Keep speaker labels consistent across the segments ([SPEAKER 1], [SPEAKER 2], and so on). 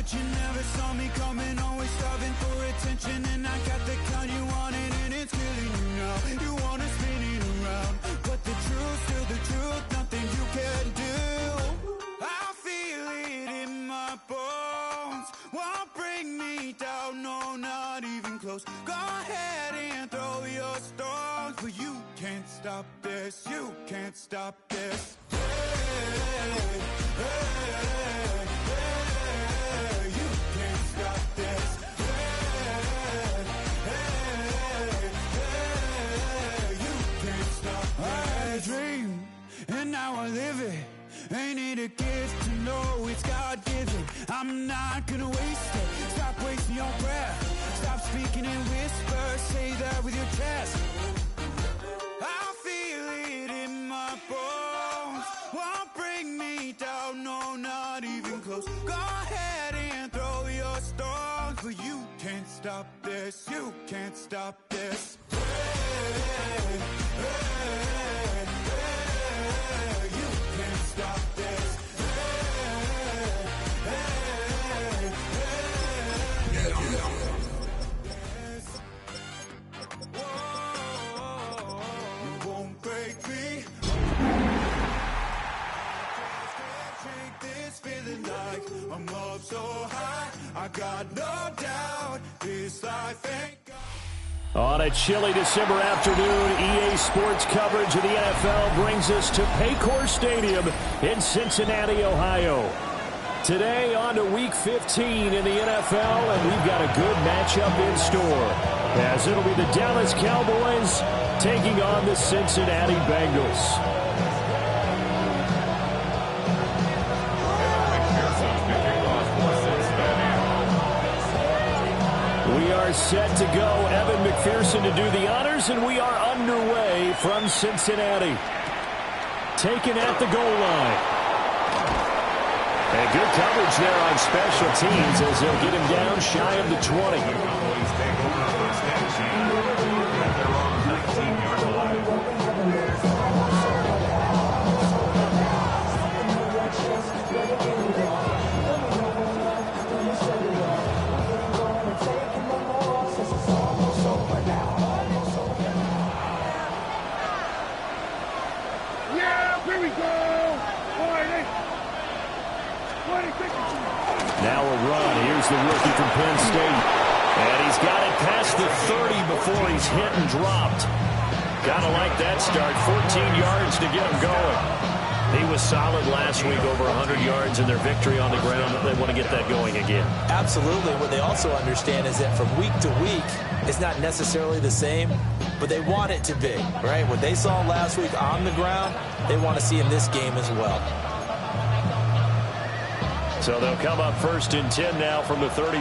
[SPEAKER 1] but you never saw me coming, always starving for attention. And I got the kind you wanted, and it's killing you now. You wanna spin it around, but the truth's still the truth, nothing you can do. I feel it in my bones, won't bring me down, no, not even close. Go ahead and throw your stones, but you can't stop this, you can't stop this. Hey, hey, hey, hey, you can't stop this. Hey, hey, hey, you can't stop this. I had a dream, and now I live it. Ain't it a gift to know it's God-given? I'm not gonna waste it. Stop wasting your breath. Stop speaking in whispers. Say that with your chest. I feel it in my bones. Won't bring me down, no, not even close. Go ahead and throw your stones, but you can't stop this. You can't stop this. Hey, hey, hey, hey, you can't stop this. Hey, hey, hey, whoa, you won't break me. Can't shake this feeling like I'm up so high. I got no doubt this life ain't got.
[SPEAKER 2] On a chilly December afternoon, EA Sports coverage of the NFL brings us to Paycor Stadium in Cincinnati, Ohio. Today on to Week 15 in the NFL, and we've got a good matchup in store, as it'll be the Dallas Cowboys taking on the Cincinnati Bengals. We are set to go. Evan McPherson to do the honors, and we are underway from Cincinnati. Taken at the goal line. And good coverage there on special teams as they'll get him down shy of the 20. Now a run. Here's the rookie from Penn State. And he's got it past the 30 before he's hit and dropped. Gotta like that start. 14 yards to get him going. He was solid last week, over 100 yards in their victory on the ground. They want to get that going again.
[SPEAKER 3] Absolutely. What they also understand is that from week to week, it's not necessarily the same, but they want it to be, right? What they saw last week on the ground, they want to see in this game as well.
[SPEAKER 2] So they'll come up first and 10 now from the 33.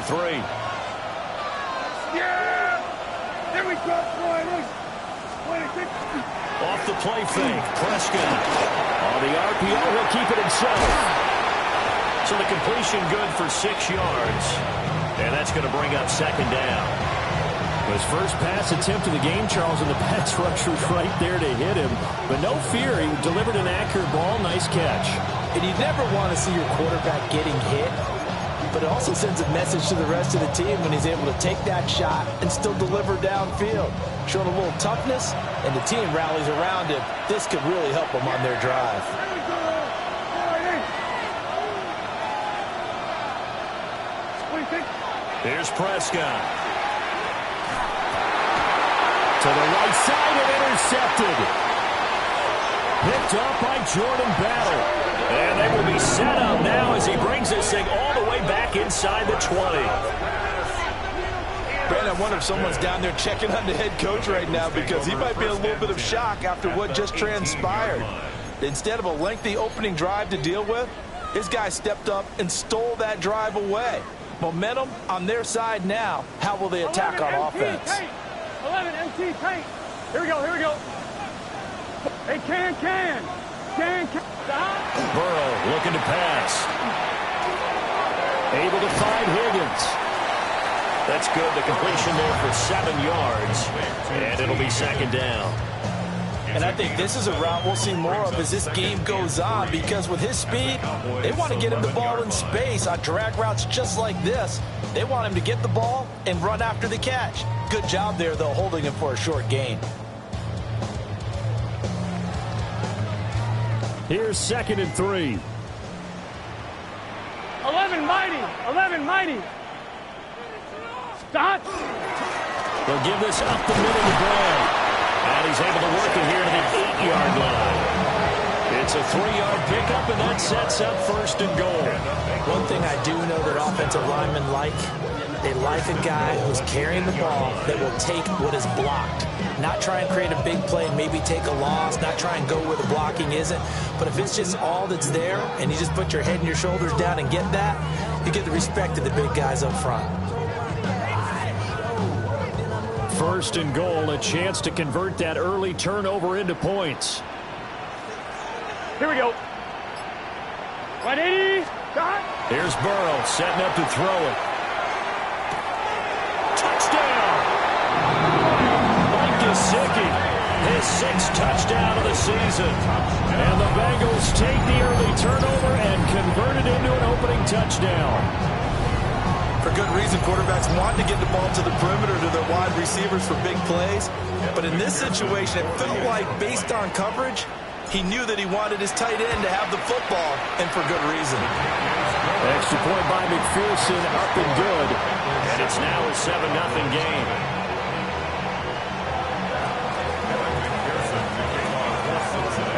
[SPEAKER 4] Yeah! There we go,
[SPEAKER 2] Off the play fake, Prescott. On the RPO, he'll keep it himself. So the completion good for 6 yards. And that's going to bring up second down. His first pass attempt of the game, Charles, and the pass rusher was right there to hit him. But no fear, he delivered an accurate ball. Nice catch.
[SPEAKER 3] And you never want to see your quarterback getting hit, but it also sends a message to the rest of the team when he's able to take that shot and still deliver downfield. Showing a little toughness, and the team rallies around him. This could really help them on their drive.
[SPEAKER 2] Here's Prescott. To the right side and intercepted. Picked up by Jordan Battle. And they will be set up now as he brings this thing all the way back inside the 20.
[SPEAKER 3] Brandon, I wonder if someone's down there checking on the head coach right now, because he might be a little bit of shock after what just transpired. Instead of a lengthy opening drive to deal with, his guy stepped up and stole that drive away. Momentum on their side now. How will they attack on offense?
[SPEAKER 4] 11 MT paint. Here we go, here we go. Hey, can.
[SPEAKER 2] Burrow looking to pass. Able to find Higgins. That's good. The completion there for 7 yards. And it'll be second down.
[SPEAKER 3] And I think this is a route we'll see more of as this game goes on, because with his speed, they want to get him the ball in space on drag routes just like this. They want him to get the ball and run after the catch. Good job there, though, holding him for a short gain.
[SPEAKER 2] Here's 2nd and 3.
[SPEAKER 4] 11 mighty. 11 mighty. Stop.
[SPEAKER 2] They'll give this up the middle to Brown. And he's able to work it here to the 8-yard line. It's a 3-yard pickup, and that sets up 1st and goal.
[SPEAKER 3] One thing I do know that offensive linemen like, they like a guy who's carrying the ball that will take what is blocked. Not try and create a big play and maybe take a loss, not try and go where the blocking isn't. But if it's just all that's there and you just put your head and your shoulders down and get that, you get the respect of the big guys up front.
[SPEAKER 2] 1st and goal, a chance to convert that early turnover into points.
[SPEAKER 4] Here we go. 180. Stop.
[SPEAKER 2] Here's Burrow setting up to throw it. Touchdown! Mike Gesicki, his 6th touchdown of the season. And the Bengals take the early turnover and convert it into an opening touchdown.
[SPEAKER 3] For good reason, quarterbacks want to get the ball to the perimeter to their wide receivers for big plays. But in this situation, it felt like, based on coverage, he knew that he wanted his tight end to have the football, and for good reason.
[SPEAKER 2] Extra point by McPherson, up and good. And it's now a 7-0 game.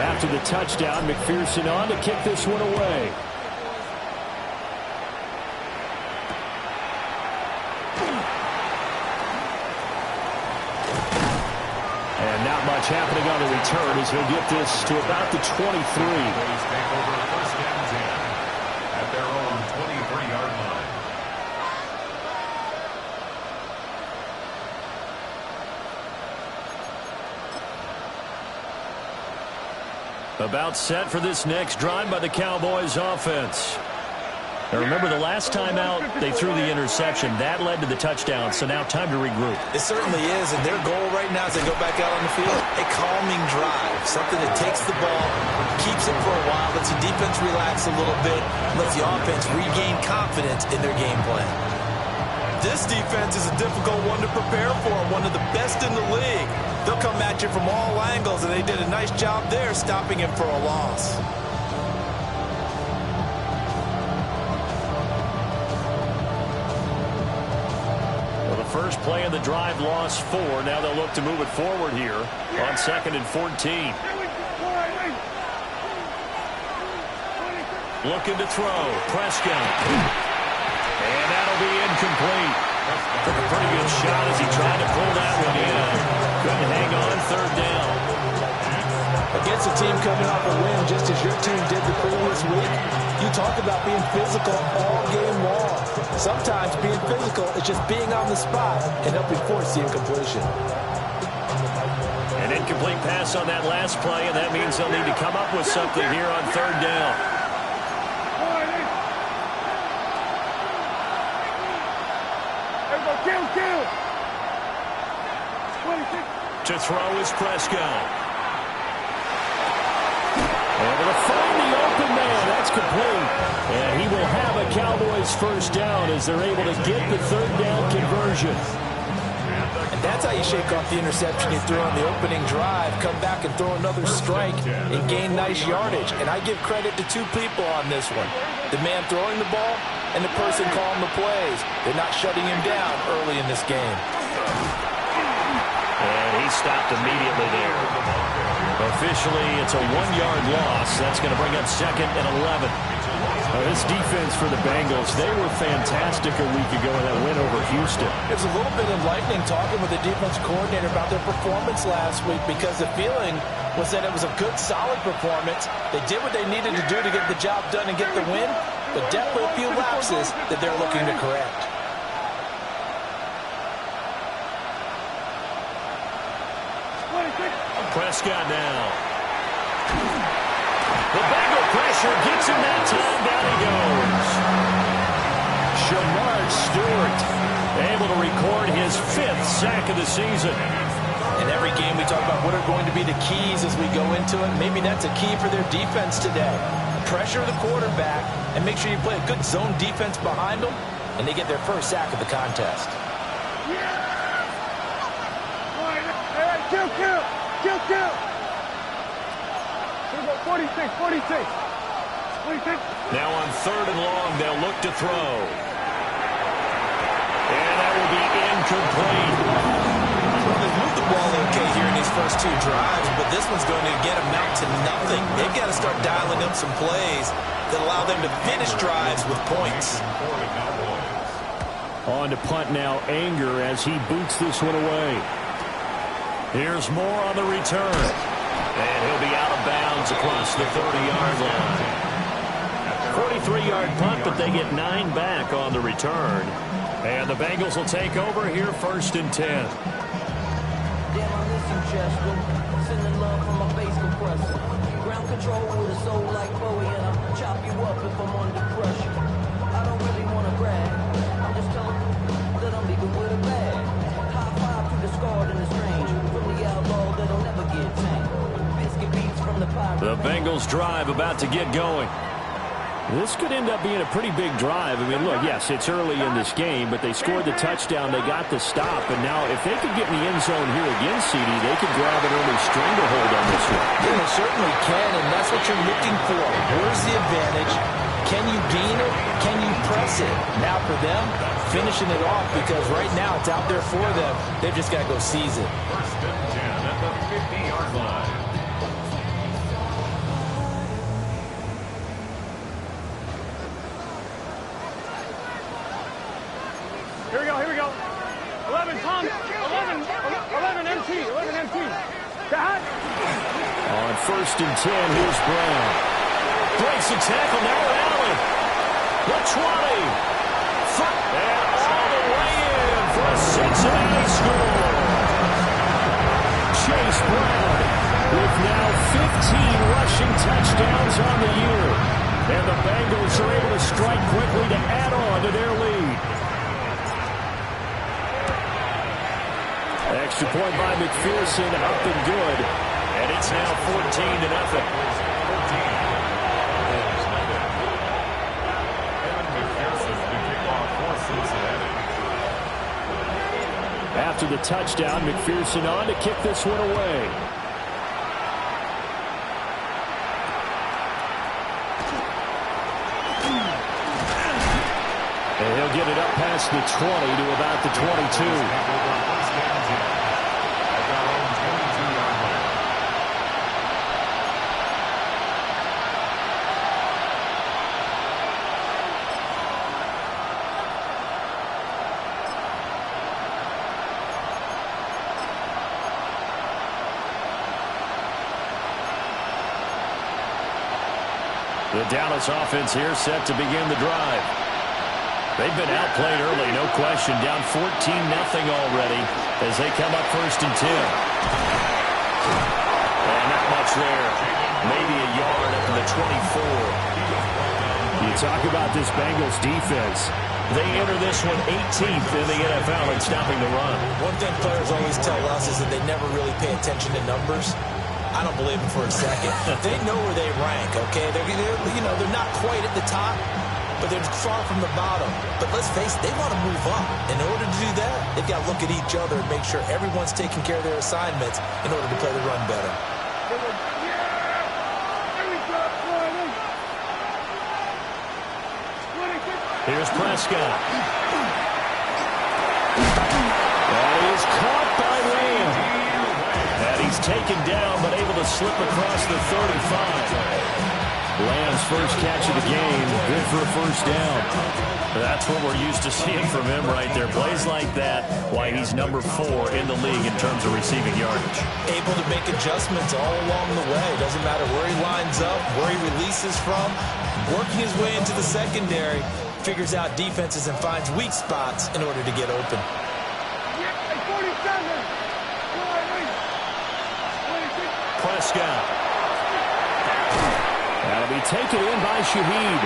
[SPEAKER 2] After the touchdown, McPherson on to kick this one away. And not much happening on the return as he'll get this to about the 23.
[SPEAKER 5] At their own 23-yard line.
[SPEAKER 2] About set for this next drive by the Cowboys offense. Now remember, the last time out, they threw the interception. That led to the touchdown, so now time to regroup.
[SPEAKER 3] It certainly is, and their goal right now as they go back out on the field, a calming drive, something that takes the ball, keeps it for a while, lets the defense relax a little bit, lets the offense regain confidence in their game plan. This defense is a difficult one to prepare for, one of the best in the league. They'll come at you from all angles, and they did a nice job there stopping him for a loss.
[SPEAKER 2] First play of the drive, lost 4. Now they'll look to move it forward here on 2nd and 14. Looking to throw. Prescott. And that'll be incomplete. Took a pretty good shot as he tried to pull that one in. Couldn't hang on 3rd down.
[SPEAKER 3] Against a team coming off a win, just as your team did the previous week, you talk about being physical all game long. Sometimes being physical is just being on the spot and helping force the incompletion.
[SPEAKER 2] An incomplete pass on that last play, and that means they'll need to come up with something here on 3rd down. To throw is Prescott. Able to find the open man. That's complete. And he will have a Cowboys 1st down as they're able to get the 3rd down conversion.
[SPEAKER 3] And that's how you shake off the interception you threw on the opening drive, come back and throw another strike and gain nice yardage. And I give credit to 2 people on this one. The man throwing the ball and the person calling the plays. They're not shutting him down early in this game.
[SPEAKER 2] And he stopped immediately there. Officially, it's a 1-yard loss. That's going to bring up 2nd and 11. This defense for the Bengals, they were fantastic a week ago in that win over Houston.
[SPEAKER 3] It's a little bit enlightening talking with the defense coordinator about their performance last week, because the feeling was that it was a good, solid performance. They did what they needed to do to get the job done and get the win, but definitely a few lapses that they're looking to correct.
[SPEAKER 2] Prescott now. The Bengal pressure gets him that time. Down he goes. Shamar Stewart able to record his 5th sack of the season.
[SPEAKER 3] In every game, we talk about what are going to be the keys as we go into it. Maybe that's a key for their defense today. Pressure the quarterback and make sure you play a good zone defense behind them, and they get their first sack of the contest.
[SPEAKER 4] Kill. 46.
[SPEAKER 2] Now on 3rd and long, they'll look to throw. And that will be incomplete.
[SPEAKER 3] Well, they've moved the ball okay here in these first 2 drives, but this one's going to get them out to nothing. They've got to start dialing up some plays that allow them to finish drives with points.
[SPEAKER 2] On to punt now, Anger, as he boots this one away. Here's more on the return. And he'll be out of bounds across the 30-yard line. 43-yard punt, but they get 9 back on the return. And the Bengals will take over here 1st and 10.
[SPEAKER 6] Damn, I miss you, Chester. Sending love from my face compressor. Ground control with a soul like Bowie, and I'll chop you up if I'm under pressure. I don't really want to brag. I'm just telling you that I'm leaving with a bag. High five to the scarred and the strange. From the outlaw that'll never get tamed. Biscuit beats from the pirate.
[SPEAKER 2] The Bengals drive about to get going. This could end up being a pretty big drive. I mean, look, yes, it's early in this game, but they scored the touchdown. They got the stop. And now if they could get in the end zone here again, CD, they could grab an early stranglehold on this one.
[SPEAKER 3] Yeah, they certainly can, and that's what you're looking for. Where's the advantage? Can you gain it? Can you press it? Now for them, finishing it off, because right now it's out there for them. They've just got to go seize it.
[SPEAKER 5] 1st and 10 at the 50-yard line.
[SPEAKER 4] Here we go. 11 Tom. 11 MT. Dad.
[SPEAKER 2] On 1st and 10, here's Brown. Breaks the tackle, now Allen. The 20. And all the way in for a Cincinnati score. Chase Brown with now 15 rushing touchdowns on the year. And the Bengals are able to strike quickly to add on to their lead. Extra point by McPherson, up and good. And it's now 14-0. After the touchdown, McPherson on to kick this one away. And he'll get it up past the 20 to about the 22. The Dallas offense here set to begin the drive. They've been outplayed early, no question. Down 14-0 already as they come up 1st and 10. And not much there. Maybe a yard up to the 24. You talk about this Bengals defense. They enter this one 18th in the NFL in stopping the run.
[SPEAKER 3] One thing players always tell us is that they never really pay attention to numbers. I don't believe them for a second. They know where they rank, okay? They're not quite at the top, but they're far from the bottom. But let's face it, they want to move up. In order to do that, they've got to look at each other and make sure everyone's taking care of their assignments in order to play the run better.
[SPEAKER 2] Here's Prescott. That is caught by Lamb. And he's taken down, but able to slip across the 35. Lamb's first catch of the game, good for a first down. That's what we're used to seeing from him right there. Plays like that, why he's number 4 in the league in terms of receiving yardage.
[SPEAKER 3] Able to make adjustments all along the way. Doesn't matter where he lines up, where he releases from. Working his way into the secondary, figures out defenses and finds weak spots in order to get open.
[SPEAKER 2] Prescott. That'll be taken in by Shaheed.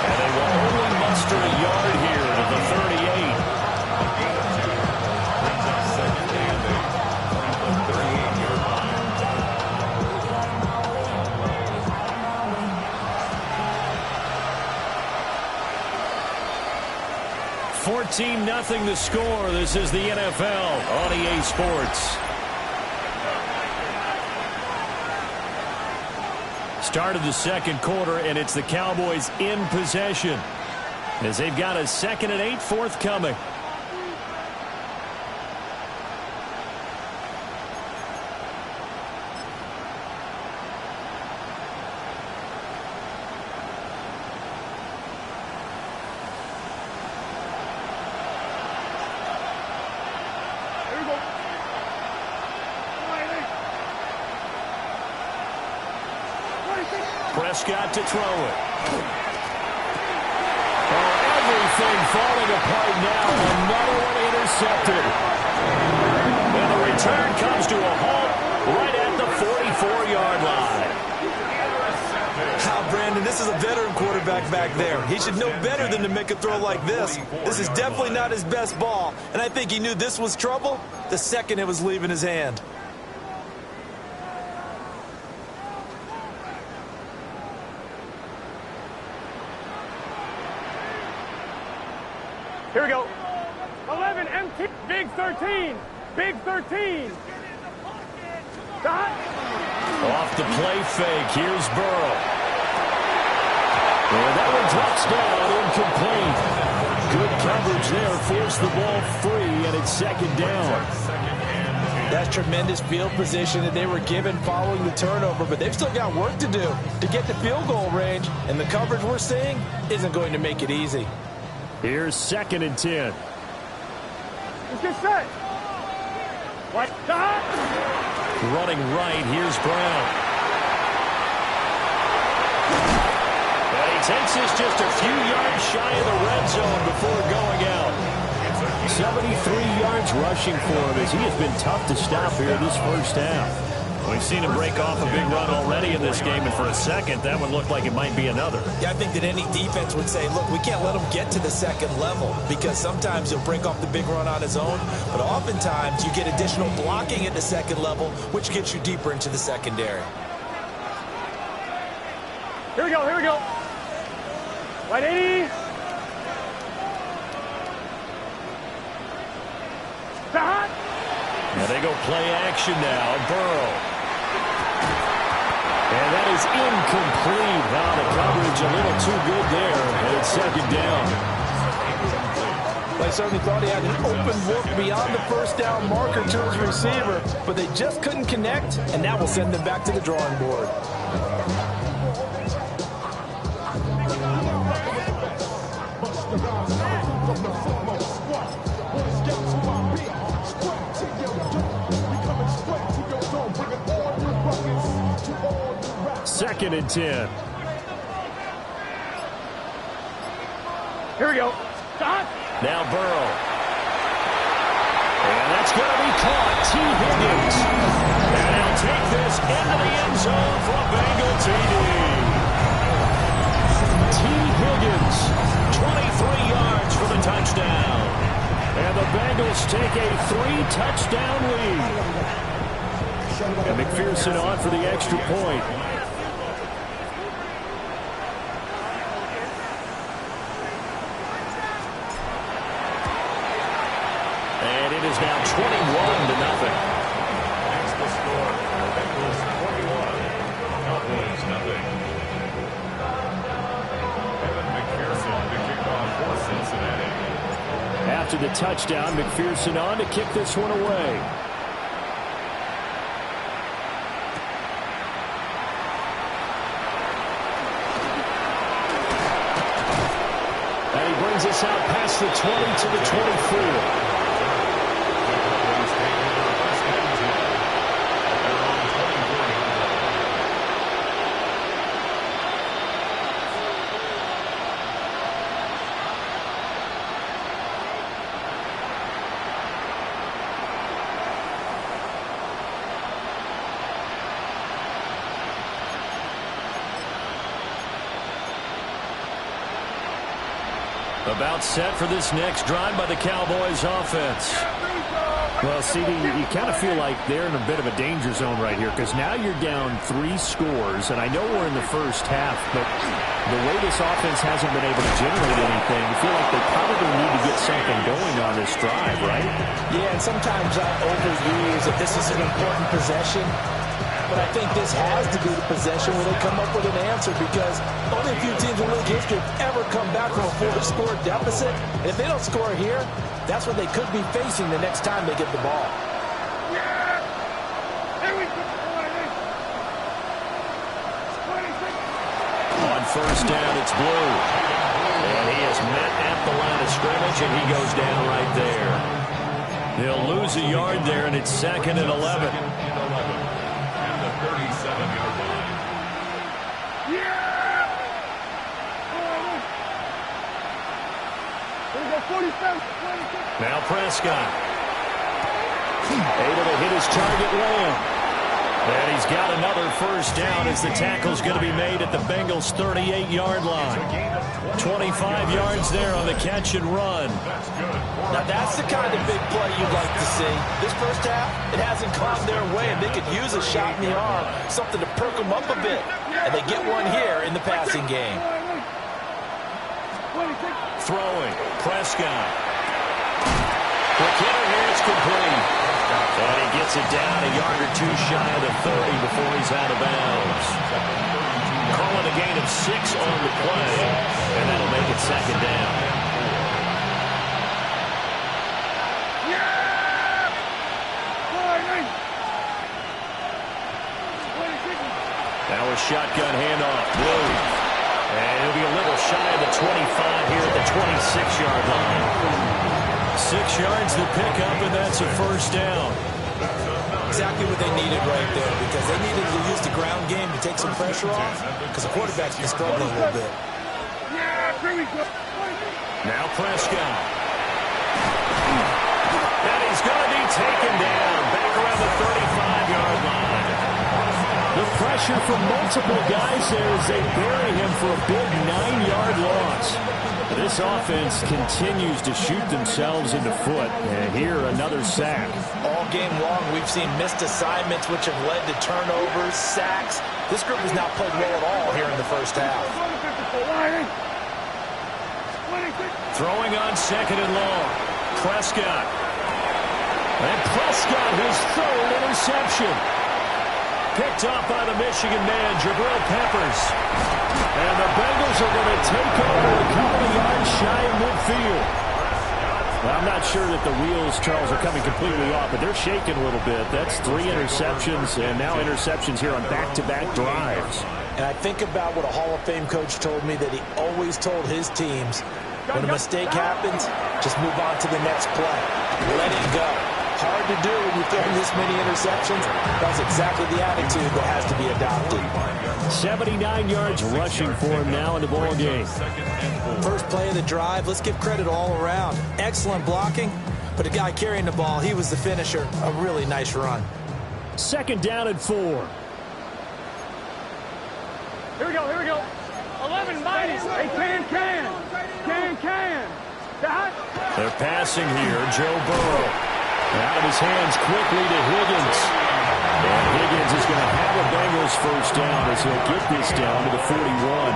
[SPEAKER 2] And they will only muster a yard here to the 38. 14-0 the score. This is the NFL on EA Sports. Start of the second quarter, and it's the Cowboys in possession as they've got a 2nd and 8 forthcoming. Prescott to throw it. Oh, everything falling apart now. Another one intercepted. And the return comes to a halt right at the 44-yard line.
[SPEAKER 3] Brandon, this is a veteran quarterback back there. He should know better than to make a throw like this. This is definitely not his best ball, and I think he knew this was trouble the second it was leaving his hand.
[SPEAKER 4] Here we go. 11, empty. Big 13. Big 13. Dot.
[SPEAKER 2] Off the play fake. Here's Burrow. And that one drops down, incomplete. Good coverage there. Forced the ball free, and it's 2nd down.
[SPEAKER 3] That's tremendous field position that they were given following the turnover, but they've still got work to do to get the field goal range, and the coverage we're seeing isn't going to make it easy.
[SPEAKER 2] Here's 2nd and 10.
[SPEAKER 4] Let's get set. What? Dot.
[SPEAKER 2] Running right, here's Brown. And he takes this just a few yards shy of the red zone before going out. 73 yards rushing for him as he has been tough to stop here this first half. We've seen him break off a big run already in this game, and for a second, that one looked like it might be another.
[SPEAKER 3] Yeah, I think that any defense would say, look, we can't let him get to the second level because sometimes he'll break off the big run on his own, but oftentimes you get additional blocking at the second level, which gets you deeper into the secondary.
[SPEAKER 4] Here we go, here we go. Right 80. Dot.
[SPEAKER 2] And they go play action now. Burrow. And that is incomplete. Now the coverage a little too good there. And it's 2nd down.
[SPEAKER 3] They certainly thought he had an open look beyond the first down marker to his receiver, but they just couldn't connect, and that will send them back to the drawing board.
[SPEAKER 2] Second and 10.
[SPEAKER 4] Here we go. Dot.
[SPEAKER 2] Now Burrow. And that's going to be caught. T. Higgins. And he'll take this into the end zone for a Bengal TD. T. Higgins, 23 yards for the touchdown. And the Bengals take a 3-touchdown lead. And McPherson on for the extra point. And it is now 21-0.
[SPEAKER 5] That's the score. Bengals 21, Cowboys nothing. Evan McPherson to kick off for Cincinnati.
[SPEAKER 2] After the touchdown, McPherson on to kick this one away. And he brings us out past the 20 to the 24. About set for this next drive by the Cowboys offense. Well, CD, you kind of feel like they're in a bit of a danger zone right here because now you're down 3 scores, and I know we're in the first half, but the way this offense hasn't been able to generate anything, you feel like they probably need to get some on this drive, right?
[SPEAKER 3] Yeah, and sometimes I overuse that this is an important possession. But I think this has to be the possession where they come up with an answer, because only a few teams in league history have ever come back from a 4-score deficit. And if they don't score here, that's what they could be facing the next time they get the ball.
[SPEAKER 2] On first down, it's Blue. And he is met at the line of scrimmage, and he goes down right there. He'll lose a yard there, and it's 2nd and 11. Now Prescott. Able to hit his target Lamb. And he's got another first down as the tackle's going to be made at the Bengals' 38-yard line. 25 yards there on the catch and run.
[SPEAKER 3] Now that's the kind of big play you'd like to see. This first half, it hasn't gone their way, and they could use a shot in the arm, something to perk them up a bit. And they get one here in the passing game.
[SPEAKER 2] Throwing, Prescott. Quick hitter here, it's complete. And he gets it down a yard or two shy of the 30 before he's out of bounds. Calling a gain of 6 on the play, and that'll make it 2nd down. Now a shotgun handoff, Blue. And he'll be a little shy of the 25 here at the 26-yard line. 6 yards to pick up, and that's a first down.
[SPEAKER 3] Exactly what they needed right there, because they needed to use the ground game to take some pressure off, because the quarterback's been struggling a little bit.
[SPEAKER 2] Now Prescott. And he's going to be taken down back around the 35-yard line. The pressure from multiple guys there as they bury him for a big 9-yard loss. This offense continues to shoot themselves in the foot. And here, another sack.
[SPEAKER 3] All game long, we've seen missed assignments, which have led to turnovers, sacks. This group has not played well at all here in the first half.
[SPEAKER 2] Throwing on 2nd and long. Prescott. And Prescott, his 3rd interception. Picked off by the Michigan man, Jabril Peppers. And the Bengals are going to take over a couple of yards shy of midfield. Well, I'm not sure that the wheels, Charles, are coming completely off, but they're shaking a little bit. That's 3 interceptions, and now interceptions here on back-to-back drives.
[SPEAKER 3] And I think about what a Hall of Fame coach told me, that he always told his teams, when a mistake happens, just move on to the next play. Let it go. Hard to do when you throw this many interceptions. That's exactly the attitude that has to be adopted.
[SPEAKER 2] 79 yards rushing for him now in the ball game.
[SPEAKER 3] First play of the drive, let's give credit all around. Excellent blocking, but the guy carrying the ball, he was the finisher. A really nice run.
[SPEAKER 2] 2nd down and 4.
[SPEAKER 4] Here we go. 11 mighty. Hey, can.
[SPEAKER 2] They're passing here, Joe Burrow. Out of his hands quickly to Higgins. And Higgins is going to have a Bengals first down as he'll get this down to the 41.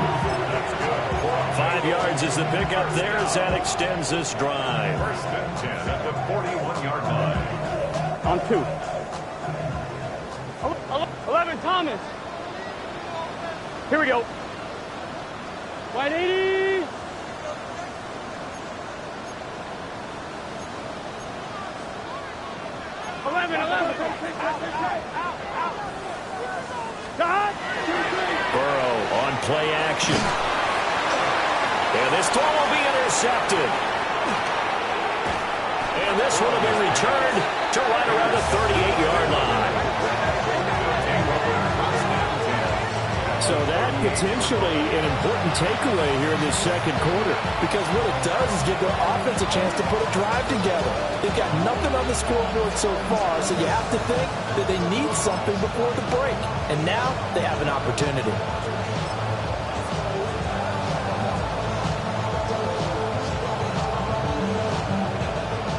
[SPEAKER 2] 5 yards is the pickup there as that extends this drive.
[SPEAKER 5] 1st and 10 at the 41-yard line.
[SPEAKER 4] On 2. 11, Thomas. Here we go. Wide 80.
[SPEAKER 2] Burrow on play action. And this throw will be intercepted. And this one will be returned to right around the 38-yard line. So that potentially an important takeaway here in this 2nd quarter.
[SPEAKER 3] Because what it does is give their offense a chance to put a drive together. They've got nothing on the scoreboard so far, so you have to think that they need something before the break. And now they have an opportunity.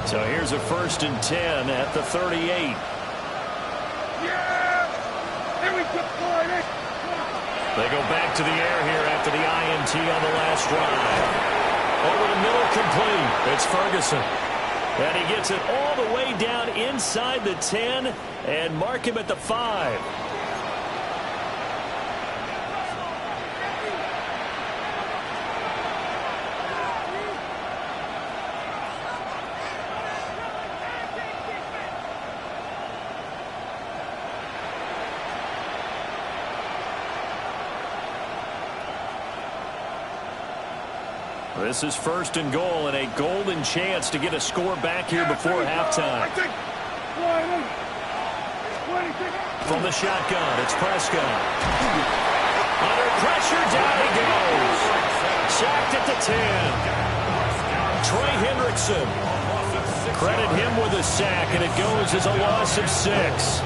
[SPEAKER 2] So here's a 1st and 10 at the 38. They go back to the air here after the INT on the last drive. Over the middle, complete. It's Ferguson. And he gets it all the way down inside the 10 and mark him at the 5. This is 1st and goal and a golden chance to get a score back here before halftime. From the shotgun, it's Prescott. Under pressure, down he goes. Sacked at the 10. Trey Hendrickson. Credit him with a sack, and it goes as a loss of 6.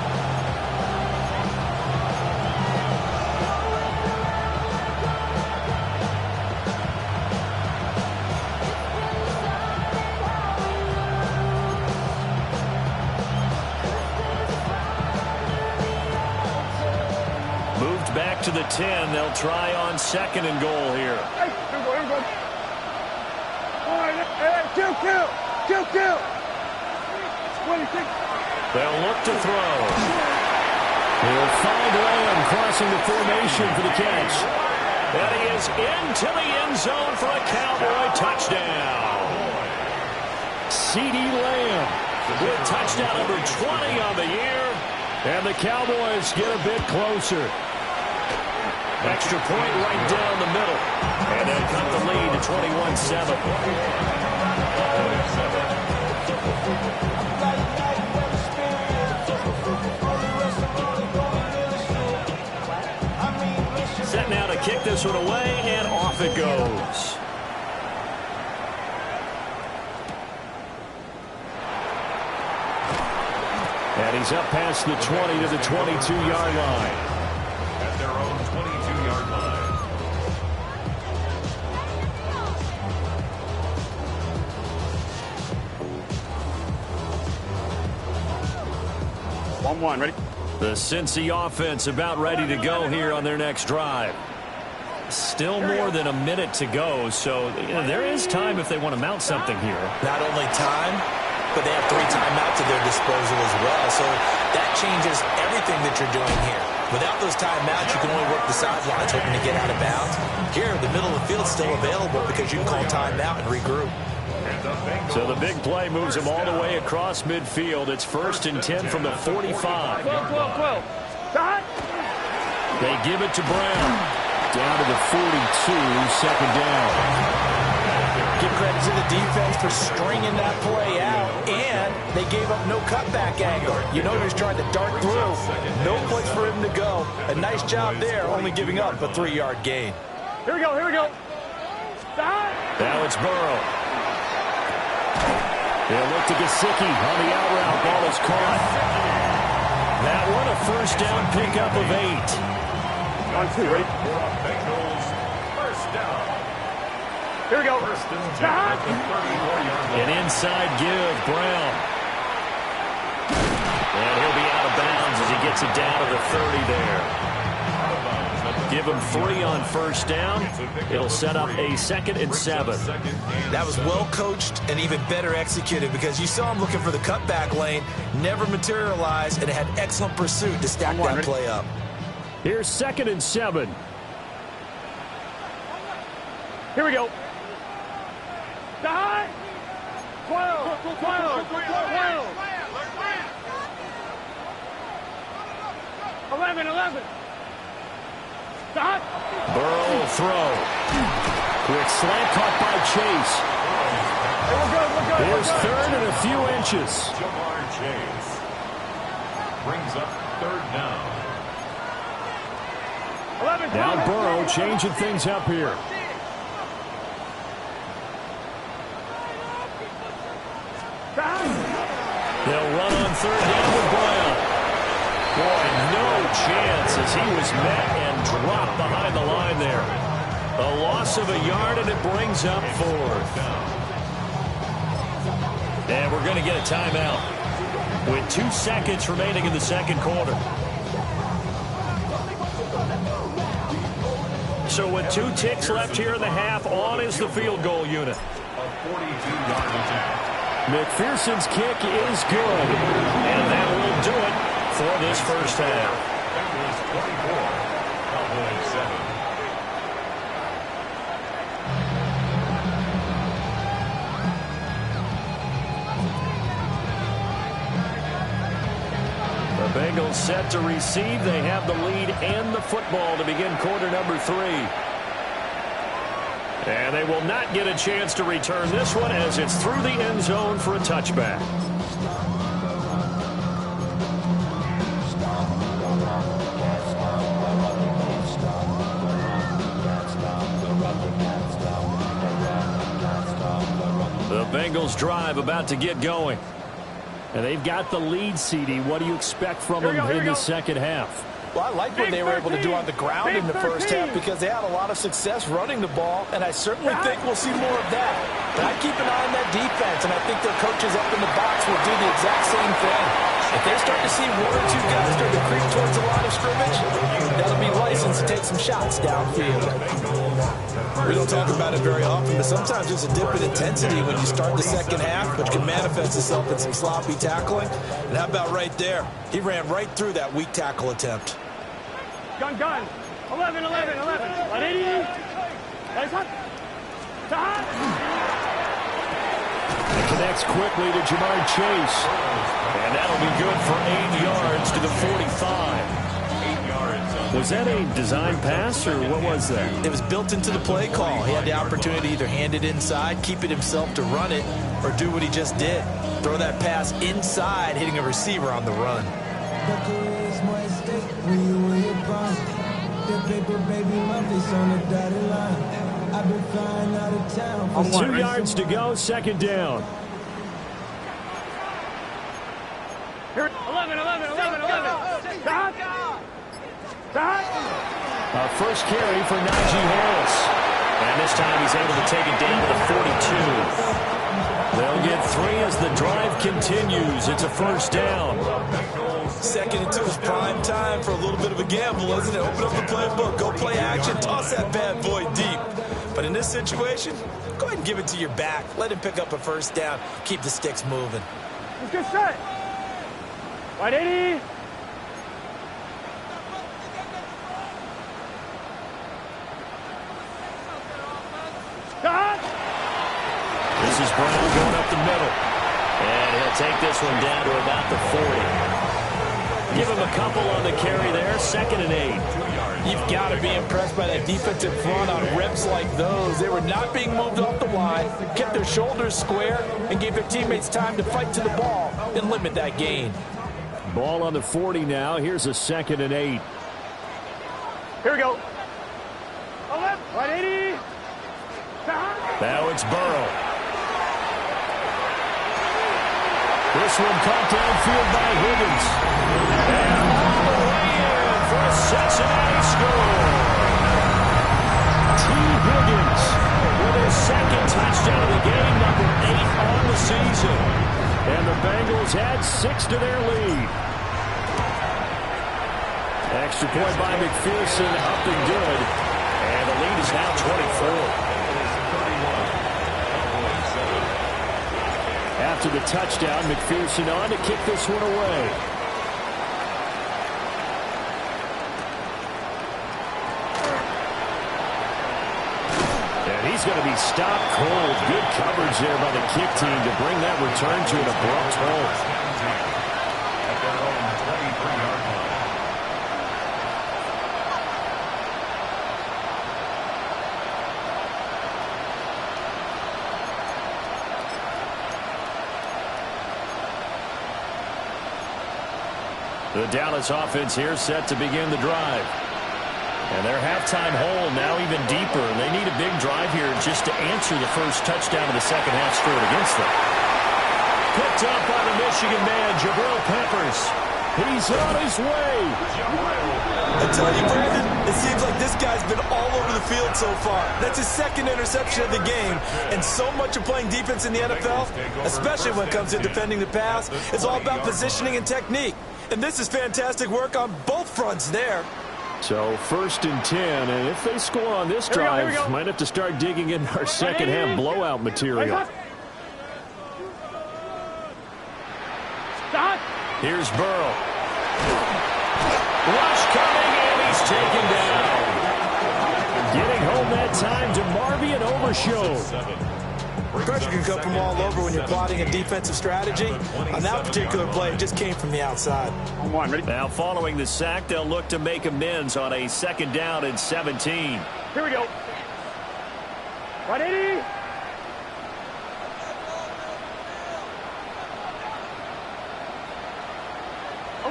[SPEAKER 2] Back to the 10. They'll try on 2nd and goal here.
[SPEAKER 4] Kill.
[SPEAKER 2] They'll look to throw. He'll find Lamb crossing the formation for the catch. And he is into the end zone for a Cowboy touchdown. C.D. Lamb with touchdown number 20 on the year. And the Cowboys get a bit closer. Extra point right down the middle. And they'll cut the lead to 21-7. Set now to kick this one away, and off it goes. And he's up past the 20 to the 22-yard line.
[SPEAKER 5] At their own 22-yard line.
[SPEAKER 4] 1-1, ready?
[SPEAKER 2] The Cincy offense about ready to go here on their next drive. Still more than a minute to go, so there is time if they want to mount something here.
[SPEAKER 3] Not only time, but they have 3 timeouts at their disposal as well. So that changes everything that you're doing here. Without those timeouts, you can only work the sidelines hoping to get out of bounds. Here, the middle of the field is still available because you can call timeout and regroup.
[SPEAKER 2] So the big play moves them all the way across midfield. It's 1st and 10 from the 45.
[SPEAKER 4] 12.
[SPEAKER 2] They give it to Brown. Down to the 42, 2nd down.
[SPEAKER 3] Give credit to the defense for stringing that play out, and they gave up no cutback angle. You know he's trying to dart through. No place for him to go. A nice job there, only giving up a 3-yard gain.
[SPEAKER 4] Here we go.
[SPEAKER 2] Now it's Burrow. They'll look to Gesicki on the out route. Ball is caught. That one a 1st down pickup of 8.
[SPEAKER 4] 1-2, ready?
[SPEAKER 5] Bengals, 1st down.
[SPEAKER 4] Here we go.
[SPEAKER 5] 1st and 10 at the 34-yard line.
[SPEAKER 2] An inside give, Brown. And he'll be out of bounds as he gets it down to the 30 there. Give him 3 on 1st down. It'll set up a 2nd and 7.
[SPEAKER 3] That was well coached and even better executed because you saw him looking for the cutback lane, never materialized, and had excellent pursuit to stack that play up.
[SPEAKER 2] Here's 2nd and 7.
[SPEAKER 4] Here we go. 12. 11. Stop.
[SPEAKER 2] Burrow will throw. Quick slant caught by Chase. Here's 3rd and a few inches.
[SPEAKER 5] Jamar Chase brings up 3rd down.
[SPEAKER 2] Now Burrow changing things up here. They'll run on 3rd down with Brown. Boy, no chance as he was met and dropped behind the line there. A loss of a yard, and it brings up 4th. And we're going to get a timeout with 2 seconds remaining in the 2nd quarter. So with 2 ticks left here in the half, on is the field goal unit.
[SPEAKER 5] A 42-yard attempt.
[SPEAKER 2] McPherson's kick is good. And that will do it for this first half.
[SPEAKER 5] Bengals 24, Cowboys 7.
[SPEAKER 2] The Bengals set to receive. They have the lead and the football to begin quarter number 3. And they will not get a chance to return this one as it's through the end zone for a touchback. The Bengals drive about to get going. And they've got the lead, CD. What do you expect from them in the second half?
[SPEAKER 3] Well, I like what they were able to do on the ground in the first half because they had a lot of success running the ball, and I certainly think we'll see more of that. But I keep an eye on that defense, and I think their coaches up in the box will do the exact same thing. If they start to see one or two guys start to creep towards the line of scrimmage, that'll be license to take some shots downfield. We don't talk about it very often, but sometimes there's a dip in intensity when you start the second half, which can manifest itself in some sloppy tackling. And how about right there? He ran right through that weak tackle attempt.
[SPEAKER 4] Gun. 11. 180. Nice hot.
[SPEAKER 2] It connects quickly to Jamar Chase. And that'll be good for 8 yards to the 45.
[SPEAKER 5] 8 yards.
[SPEAKER 2] Was that a design pass, or what was that?
[SPEAKER 3] It was built into the play call. He had the opportunity to either hand it inside, keep it himself to run it, or do what he just did. Throw that pass inside, hitting a receiver on the run.
[SPEAKER 2] 2 yards to go, second down.
[SPEAKER 4] 11.
[SPEAKER 2] First carry for Najee Harris. And this time he's able to take it down to the 42. They'll get 3 as the drive continues. It's a first down.
[SPEAKER 3] Second and 2 is prime time for a little bit of a gamble, isn't it? Open up the playbook, go play action, toss that bad boy deep. But in this situation, go ahead and give it to your back. Let him pick up a first down. Keep the sticks moving.
[SPEAKER 4] Let's get set. 180.
[SPEAKER 2] This is Brown going up the middle. And he'll take this one down to about the 40. Give him a couple on the carry there. Second and 8.
[SPEAKER 3] You've got to be impressed by that defensive front on reps like those. They were not being moved off the line, kept their shoulders square, and gave their teammates time to fight to the ball and limit that gain.
[SPEAKER 2] Ball on the 40 now. Here's a second and 8.
[SPEAKER 4] Here we go. 180.
[SPEAKER 2] Now it's Burrow. This one caught downfield by Higgins. And all the way in for a Cincinnati score. T. Higgins with his second touchdown of the game, number 8 on the season. And the Bengals add 6 to their lead. Extra point by McPherson, up and good. And the lead is now 24. After the touchdown, McPherson on to kick this one away. And he's going to be stopped cold. Good coverage there by the kick team to bring that return to an abrupt halt.
[SPEAKER 5] At their own 23-yard line.
[SPEAKER 2] The Dallas offense here set to begin the drive. And their halftime hole now even deeper. They need a big drive here just to answer the first touchdown of the second half scored against them. Picked up by the Michigan man, Jabril Peppers. He's on his way.
[SPEAKER 3] I tell you, Brandon, it seems like this guy's been all over the field so far. That's his second interception of the game. And so much of playing defense in the NFL, especially when it comes to defending the pass, is all about positioning and technique. And this is fantastic work on both fronts there.
[SPEAKER 2] So first and 10, and if they score on this drive, might have to start digging in our second half blowout material. Here's Burrow. Rush coming, and he's taken down. Getting home that time to Marvian Overshown.
[SPEAKER 3] Pressure can come from all over when you're plotting a defensive strategy. On that particular play, it just came from the outside.
[SPEAKER 2] Now following the sack, they'll look to make amends on a 2nd down and 17.
[SPEAKER 4] Here we go. 180.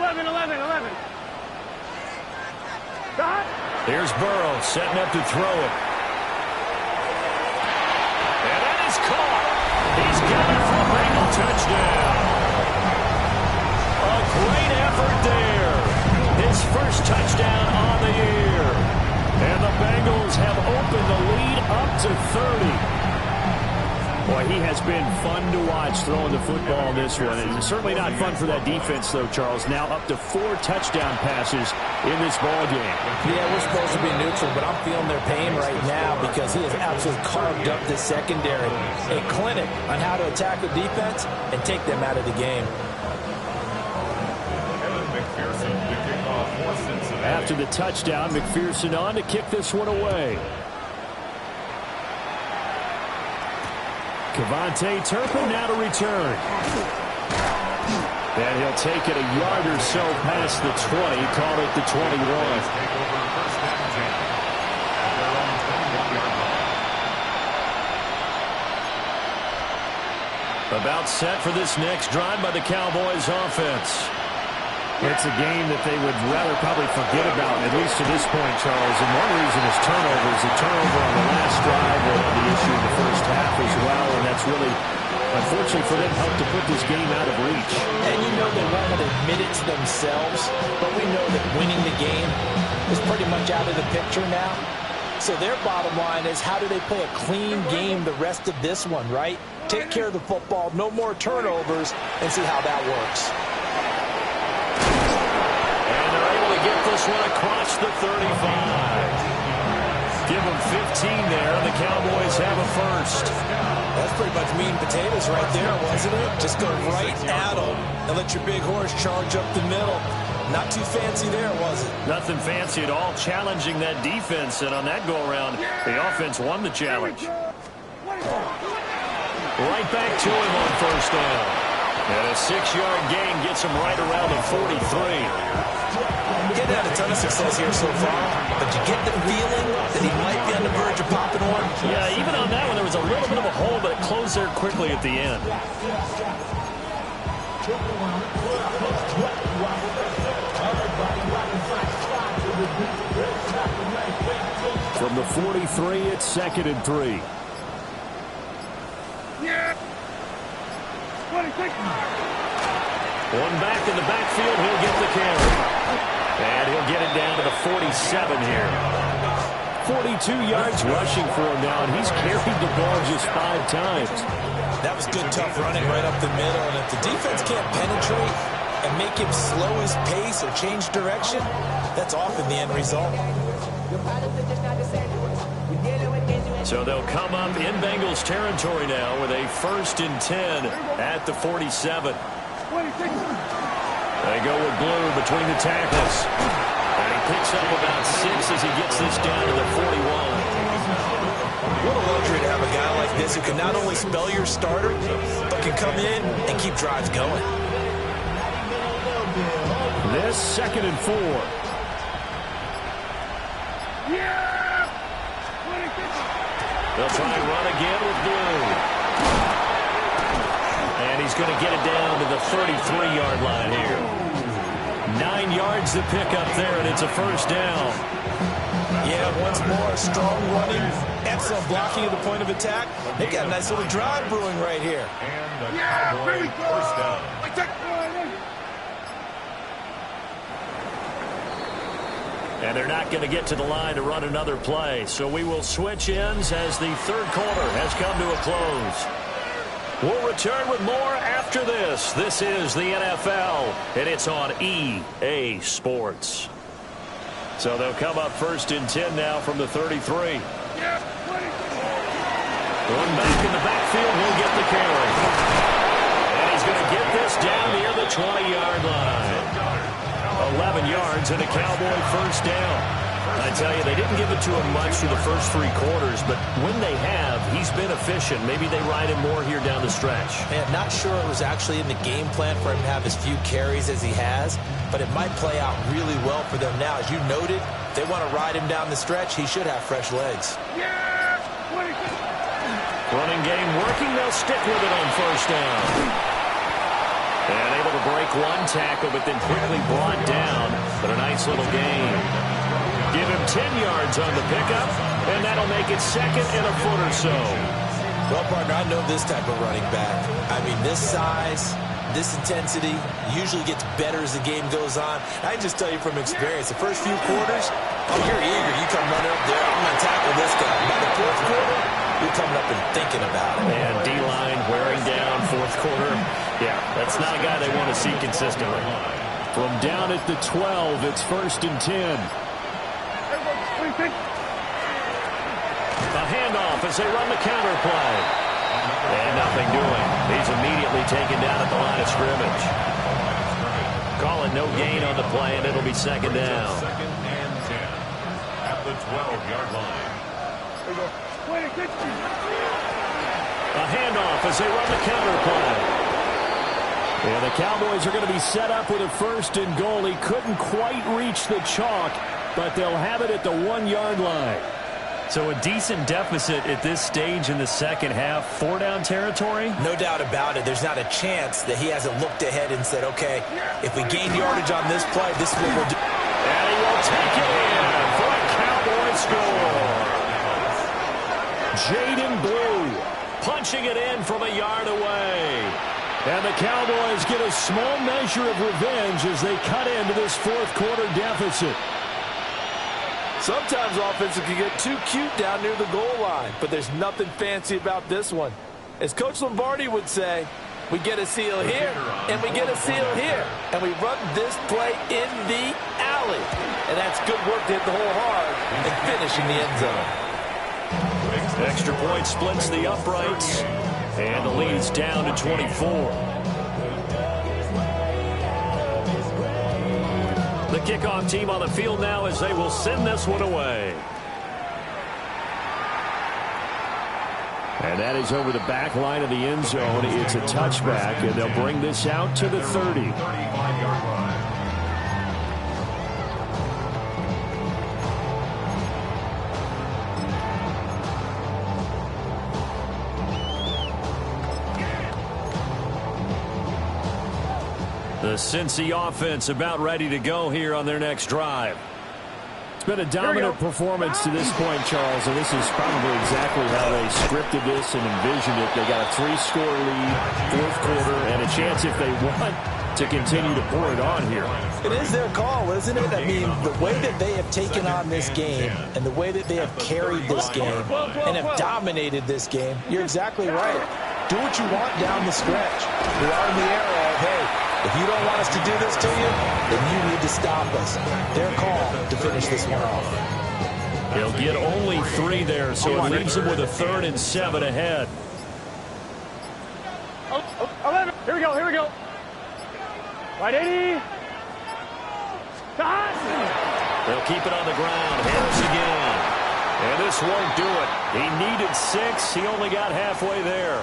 [SPEAKER 4] Eleven. Stop.
[SPEAKER 2] Here's Burrow setting up to throw it. And that is caught. He's got it for a Bengal touchdown. A great effort there. His first touchdown on the year. And the Bengals have opened the lead up to 30. Boy, he has been fun to watch throwing the football in this one. It's certainly not fun for that defense, though, Charles. Now up to 4 touchdown passes in this ballgame.
[SPEAKER 7] Yeah, we're supposed to be neutral, but I'm feeling their pain right now because he has absolutely carved up this secondary. A clinic on how to attack the defense and take them out of the game.
[SPEAKER 2] After the touchdown, McPherson on to kick this one away. Cavante Turpin now to return. And he'll take it a yard or so past the 20, call it the 21. About set for this next drive by the Cowboys offense. It's a game that they would rather probably forget about, at least to this point, Charles. And one reason is turnovers. The turnover on the last drive was the issue in the first half as well. And that's really, unfortunately for them, helped to put this game out of reach.
[SPEAKER 7] And you know they won't admit it to themselves, but we know that winning the game is pretty much out of the picture now. So their bottom line is, how do they play a clean game the rest of this one, right? Take care of the football, no more turnovers, and see how that works.
[SPEAKER 2] Get this one across the 35. Give them 15 there, and the Cowboys have a first.
[SPEAKER 7] That's pretty much meat and potatoes right there, wasn't it? Just go right at them and let your big horse charge up the middle. Not too fancy there, was it?
[SPEAKER 2] Nothing fancy at all, challenging that defense, and on that go-around, the offense won the challenge. Right back to him on first down. And a 6-yard gain gets him right around the 43.
[SPEAKER 7] Getting had a ton of success here so far, but you get the feeling that he might be on the verge of popping one.
[SPEAKER 2] Yeah, even on that one, there was a little bit of a hole, but it closed there quickly at the end. From the 43, it's 2nd and 3.
[SPEAKER 4] Yeah. 26.
[SPEAKER 2] One back in the backfield, he'll get the carry. And he'll get it down to the 47 here. 42 yards rushing for him now, and he's carried the ball just 5 times.
[SPEAKER 7] That was good, tough running right up the middle, and if the defense can't penetrate and make him slow his pace or change direction, that's often the end result.
[SPEAKER 2] So they'll come up in Bengals territory now with a 1st and 10 at the 47.
[SPEAKER 4] 26.
[SPEAKER 2] They go with Blue between the tackles. And he picks up about 6 as he gets this down to the 41.
[SPEAKER 7] What a luxury to have a guy like this who can not only spell your starter, but can come in and keep drives going.
[SPEAKER 2] This 2nd and 4.
[SPEAKER 4] Yeah. 26.
[SPEAKER 2] They'll try and run again with Blue. And he's going to get it down to the 33-yard line here. 9 yards to pick up there, and it's a first down.
[SPEAKER 7] Yeah, once more, strong running, excellent blocking at the point of attack. They got a nice little drive brewing right here.
[SPEAKER 5] And the Cowboys first down.
[SPEAKER 2] And they're not going to get to the line to run another play. So we will switch ends as the 3rd quarter has come to a close. We'll return with more after this. This is the NFL, and it's on EA Sports. So they'll come up 1st and 10 now from the 33. One back in the backfield, he'll get the carry. And he's going to get this down near the 20-yard line. 11 yards and a Cowboy first down. I tell you, they didn't give it to him much through the first 3 quarters, but when they have, he's been efficient. Maybe they ride him more here down the stretch.
[SPEAKER 7] Man, not sure it was actually in the game plan for him to have as few carries as he has, but it might play out really well for them now. As you noted, if they want to ride him down the stretch, he should have fresh legs.
[SPEAKER 2] Running game working. They'll stick with it on first down. And able to break one tackle, but then quickly brought down. But a nice little gain. Give him 10 yards on the pickup, and that'll make it second and a foot or so.
[SPEAKER 7] Well, partner, I know this type of running back. I mean, this size, this intensity usually gets better as the game goes on. I can just tell you from experience, the first few quarters, oh, you're eager. You come running up there, I'm going to tackle this guy. By the fourth quarter, you're coming up and thinking about it.
[SPEAKER 2] And D-line wearing down fourth quarter. Yeah, that's not a guy they want to see consistently. From down at the 12, it's 1st and 10. A handoff as they run the counter play. And nothing doing. He's immediately taken down at the line of scrimmage. Call it no gain on the play, and it'll be second down.
[SPEAKER 5] Second and 10 at the 12-yard line.
[SPEAKER 2] A handoff as they run the counter play. And the Cowboys are going to be set up with a 1st and goal. He couldn't quite reach the chalk, but they'll have it at the 1-yard line. So a decent deficit at this stage in the second half. 4-down territory?
[SPEAKER 7] No doubt about it. There's not a chance that he hasn't looked ahead and said, okay, if we gain yardage on this play, this is what we'll do.
[SPEAKER 2] And he will take it in for a Cowboy score. Jaden Blue punching it in from a yard away. And the Cowboys get a small measure of revenge as they cut into this fourth quarter deficit.
[SPEAKER 3] Sometimes offenses can get too cute down near the goal line, but there's nothing fancy about this one. As Coach Lombardi would say, we get a seal here, and we get a seal here, and we run this play in the alley. And that's good work to hit the hole hard and finish in the end zone.
[SPEAKER 2] Extra point splits the uprights, and the lead's down to 24. The kickoff team on the field now as they will send this one away. And that is over the back line of the end zone. It's a touchback, and they'll bring this out to the 30.
[SPEAKER 5] 35-yard line.
[SPEAKER 2] The Cincy offense about ready to go here on their next drive. It's been a dominant performance to this point, Charles, and this is probably exactly how they scripted this and envisioned it. They got a 3-score lead, fourth quarter, and a chance if they want to continue to pour it on here.
[SPEAKER 7] It is their call, isn't it? I mean, the way that they have taken on this game and the way that they have carried this game and have dominated this game, you're exactly right. Do what you want down the stretch. We are in the era of, hey, if you don't want us to do this to you, then you need to stop us. Their call to finish this one off.
[SPEAKER 2] He'll get only 3 there, so it leaves him with a 3rd and 7 ahead.
[SPEAKER 4] 11. Here we go. Here we go. Right 80.
[SPEAKER 2] They'll keep it on the ground. Harris again. And this won't do it. He needed 6. He only got halfway there.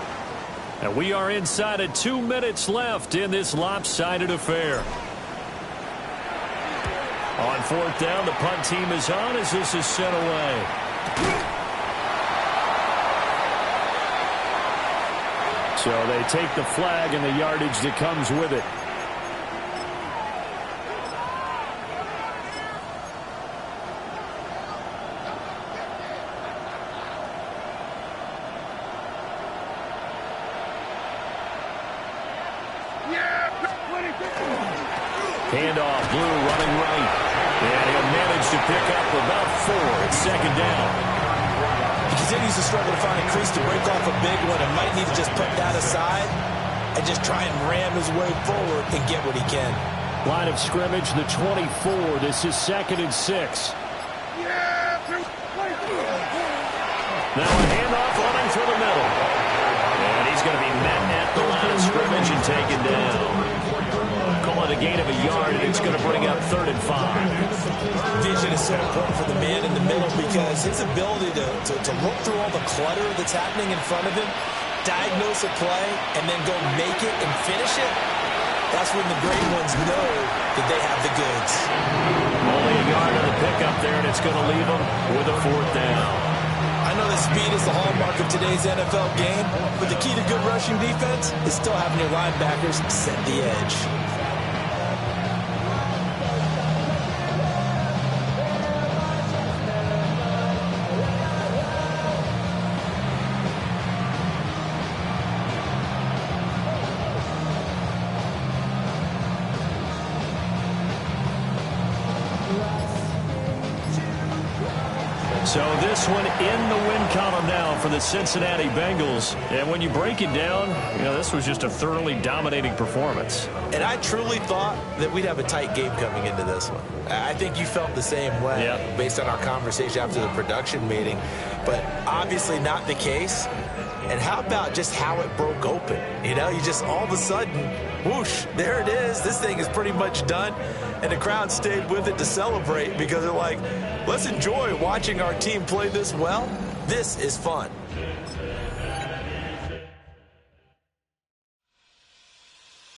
[SPEAKER 2] And we are inside of 2 minutes left in this lopsided affair. On 4th down, the punt team is on as this is sent away. So they take the flag and the yardage that comes with it. Handoff, Blue running right. And he'll manage to pick up about 4. It's second down.
[SPEAKER 7] He continues to struggle to find a crease to break off a big one and might need to just put that aside and just try and ram his way forward and get what he can.
[SPEAKER 2] Line of scrimmage, the 24. This is 2nd and 6. Now a handoff running through the middle. And he's going to be met at the line of scrimmage and taken down. a gain of a yard, and it's going to bring up 3rd and 5.
[SPEAKER 7] Vision is so important for the man in the middle because his ability to look through all the clutter that's happening in front of him, diagnose a play, and then go make it and finish it, that's when the great ones know that they have the goods.
[SPEAKER 2] Only a yard on the pickup there, and it's going to leave them with a 4th down.
[SPEAKER 7] I know that speed is the hallmark of today's NFL game, but the key to good rushing defense is still having your linebackers set the edge.
[SPEAKER 2] So this one in the win column now for the Cincinnati Bengals. And when you break it down, this was just a thoroughly dominating performance.
[SPEAKER 7] And I truly thought that we'd have a tight game coming into this one. I think you felt the same way based on our conversation after the production meeting. But obviously not the case. And how about just how it broke open? You just all of a sudden, whoosh, there it is. This thing is pretty much done. And the crowd stayed with it to celebrate because they're like, let's enjoy watching our team play this well. This is fun.